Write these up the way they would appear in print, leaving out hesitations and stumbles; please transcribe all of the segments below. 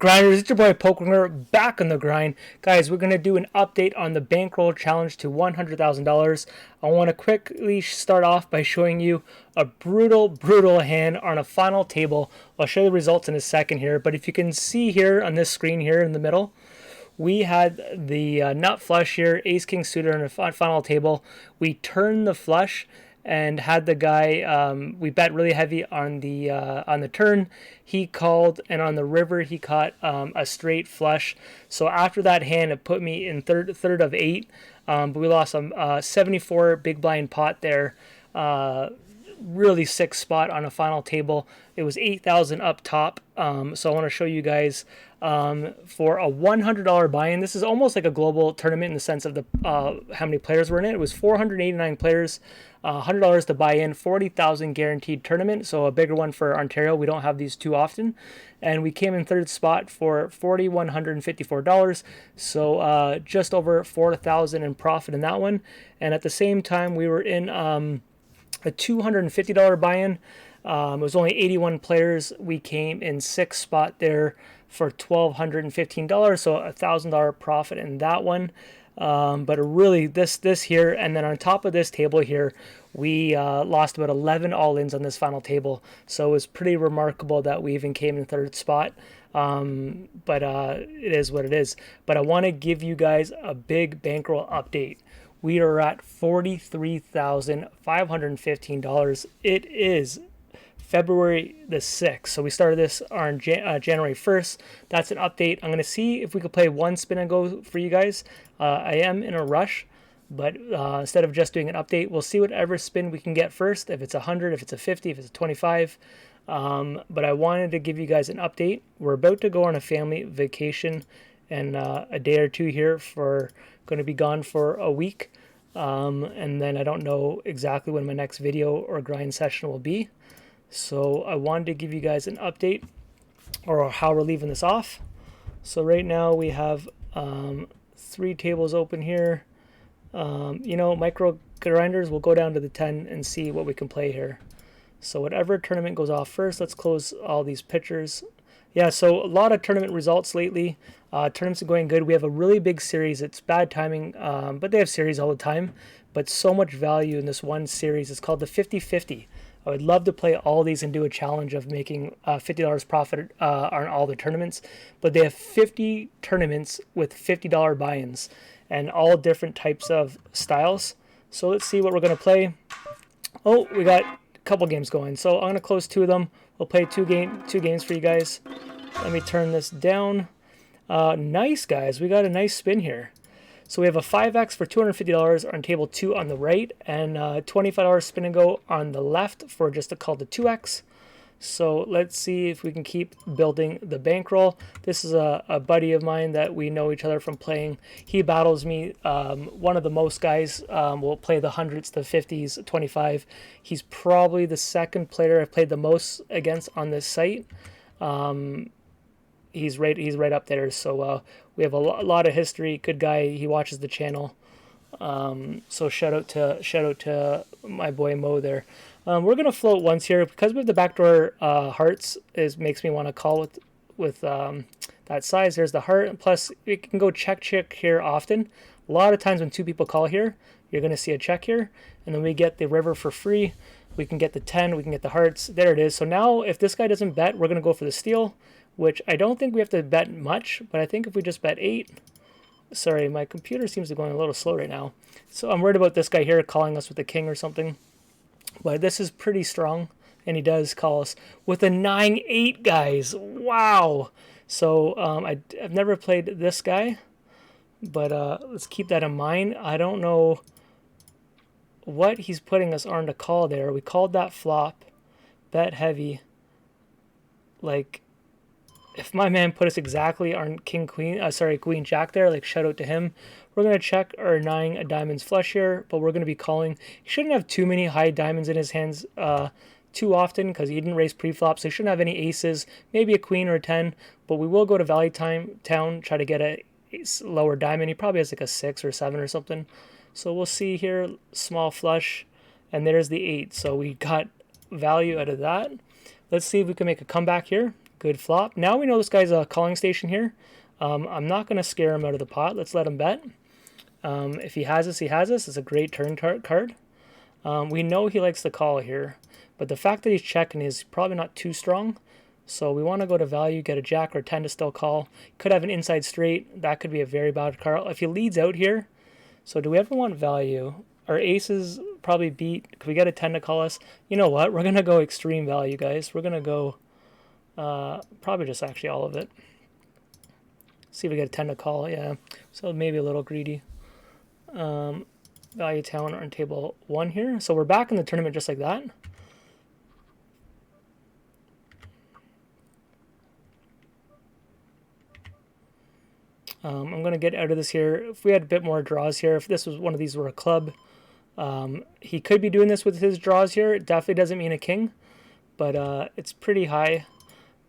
Grinders, it's your boy Pokemonger back on the grind. Guys, we're going to do an update on the bankroll challenge to $100,000. I want to quickly start off by showing you a brutal hand on a final table. I'll show you the results in a second here, but if you can see here on this screen here in the middle, we had the nut flush here, ace king suited on a final table. We turned the flush and had the guy, we bet really heavy on the turn. He called, and on the river he caught a straight flush. So after that hand, it put me in third of 8, but we lost a 74 big blind pot there. Really sick spot on a final table. It was 8,000 up top. So I want to show you guys for a $100 buy-in. This is almost like a global tournament in the sense of the how many players were in it. It was 489 players, $100 to buy in, 40,000 guaranteed tournament. So a bigger one for Ontario. We don't have these too often. And we came in third spot for $4,154. So just over 4,000 in profit in that one. And at the same time, we were in a $250 buy-in. It was only 81 players. We came in sixth spot there for $1,215, so a $1,000 profit in that one. But really, this here, and then on top of this table here, we lost about 11 all-ins on this final table. So it was pretty remarkable that we even came in third spot. But it is what it is. But I want to give you guys a big bankroll update. We are at $43,515. It is February the 6th. So we started this on January 1st. That's an update. I'm going to see if we could play one spin and go for you guys. I am in a rush, but instead of just doing an update, we'll see whatever spin we can get first. If it's 100, if it's a 50, if it's a 25. But I wanted to give you guys an update. We're about to go on a family vacation and a day or two here for going to be gone for a week. And then I don't know exactly when my next video or grind session will be. So I wanted to give you guys an update or how we're leaving this off. So right now we have 3 tables open here. Micro grinders, we'll go down to the 10 and see what we can play here. So whatever tournament goes off first, let's close all these pictures. Yeah, so a lot of tournament results lately. Tournaments are going good. We have a really big series. It's bad timing, but they have series all the time. But so much value in this one series. It's called the 50-50. I would love to play all these and do a challenge of making $50 profit on all the tournaments. But they have 50 tournaments with $50 buy-ins and all different types of styles. So let's see what we're going to play. Oh, we got a couple games going. So I'm going to close 2 of them. We'll play two games for you guys. Let me turn this down. Nice, guys. We got a nice spin here. So we have a 5x for $250 on table 2 on the right, and $25 spin and go on the left for just a call to 2x. So let's see if we can keep building the bankroll. This is a buddy of mine that we know each other from playing. He battles me. One of the most guys will play the hundreds, the 50s, 25. He's probably the second player I've played the most against on this site. He's right up there. So we have a lot of history. Good guy. He watches the channel. So shout out to my boy Mo there. We're gonna float once here because we have the backdoor hearts. Makes me want to call with that size. There's the heart, and plus we can go check here often. A lot of times when 2 people call here, you're gonna see a check here, and then we get the river for free. We can get the 10. We can get the hearts. There it is. So now if this guy doesn't bet, we're gonna go for the steal, which I don't think we have to bet much, but I think if we just bet 8. Sorry, my computer seems to be going a little slow right now. So I'm worried about this guy here calling us with the king or something. But this is pretty strong, and he does call us with a 9-8, guys. Wow. So I've never played this guy, but let's keep that in mind. I don't know what he's putting us on to call there. We called that flop, bet heavy. Like, if my man put us exactly on queen jack there, like shout out to him. We're going to check our 9 diamonds flush here, but we're going to be calling. He shouldn't have too many high diamonds in his hands too often because he didn't raise pre-flop, so he shouldn't have any aces, maybe a queen or a 10, but we will go to Valley Town, try to get a lower diamond. He probably has like a 6 or 7 or something. So we'll see here, small flush, and there's the 8. So we got value out of that. Let's see if we can make a comeback here. Good flop. Now we know this guy's a calling station here. I'm not going to scare him out of the pot. Let's let him bet. If he has us, he has us. It's a great turn card. We know he likes to call here, but the fact that he's checking is probably not too strong. So we want to go to value, get a jack or 10 to still call. Could have an inside straight. That could be a very bad card. If he leads out here, so do we ever want value? Our aces probably beat. Could we get a 10 to call us? You know what? We're going to go extreme value, guys. We're going to go probably just actually all of it. See if we get a 10 to call. Yeah, so maybe a little greedy. Value town on table 1 here. So we're back in the tournament just like that. I'm going to get out of this here. If we had a bit more draws here, if this was one of these were a club, he could be doing this with his draws here. It definitely doesn't mean a king, but it's pretty high,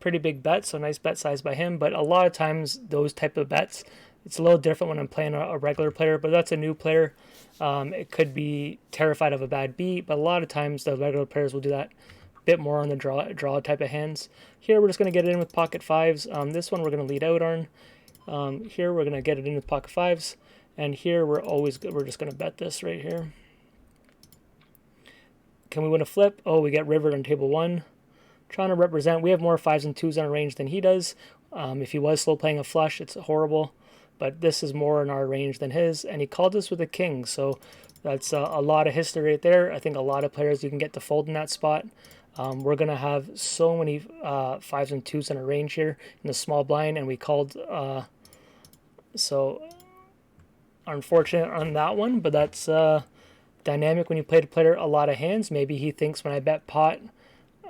pretty big bet, so nice bet size by him. But a lot of times those type of bets, it's a little different when I'm playing a regular player, but that's a new player. It could be terrified of a bad beat, but a lot of times the regular players will do that a bit more on the draw type of hands. Here we're just going to get it in with pocket fives. This one we're going to lead out on. Here we're going to get it in with pocket fives, and here we're just going to bet this right here. Can we win a flip? Oh, we get rivered on table 1. Trying to represent. We have more 5s and 2s on our range than he does. If he was slow playing a flush, it's horrible, but this is more in our range than his, and he called us with a king, so that's a lot of history right there. I think a lot of players you can get to fold in that spot. We're going to have so many 5s and 2s in our range here in the small blind, and we called, so unfortunate on that one, but that's dynamic when you play to player a lot of hands. Maybe he thinks when I bet pot,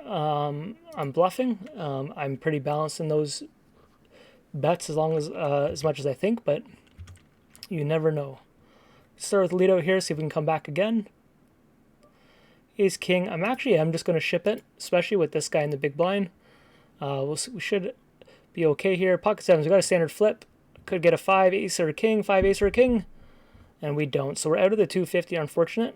I'm bluffing. I'm pretty balanced in those bets as much as I think, but you never know. Start with lead out here, see if we can come back again. Ace king. I'm just going to ship it, especially with this guy in the big blind. We should be okay here. Pocket sevens. We got a standard flip. Could get a 5 ace or a king, 5 ace or a king, and we don't. So we're out of the 250. Unfortunate.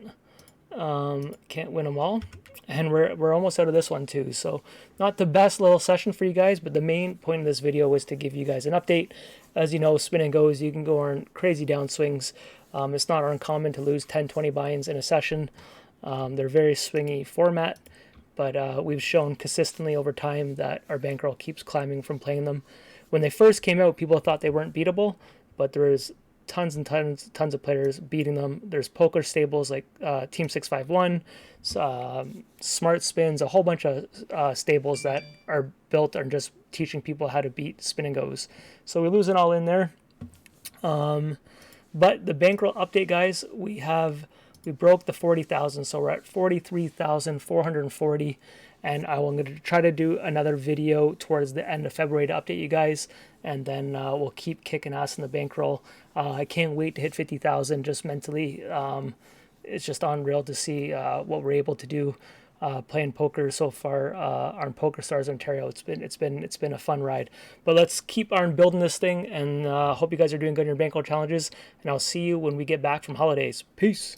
Can't win them all, and we're almost out of this one too. So not the best little session for you guys, but the main point of this video was to give you guys an update. As you know, spin and goes, you can go on crazy downswings. It's not uncommon to lose 10, 20 buy-ins in a session. They're very swingy format, but we've shown consistently over time that our bankroll keeps climbing from playing them. When they first came out, people thought they weren't beatable, but there is tons and tons of players beating them. There's poker stables like Team 651, Smart Spins, a whole bunch of stables that are built on just teaching people how to beat spin and goes. So we're losing all in there. But the bankroll update, guys, we broke the 40,000, so we're at 43,440, and I'm going to try to do another video towards the end of February to update you guys, and then we'll keep kicking ass in the bankroll. I can't wait to hit 50,000 just mentally. It's just unreal to see what we're able to do playing poker so far on PokerStars Ontario. It's been a fun ride, but let's keep on building this thing, and hope you guys are doing good in your bankroll challenges, and I'll see you when we get back from holidays. Peace.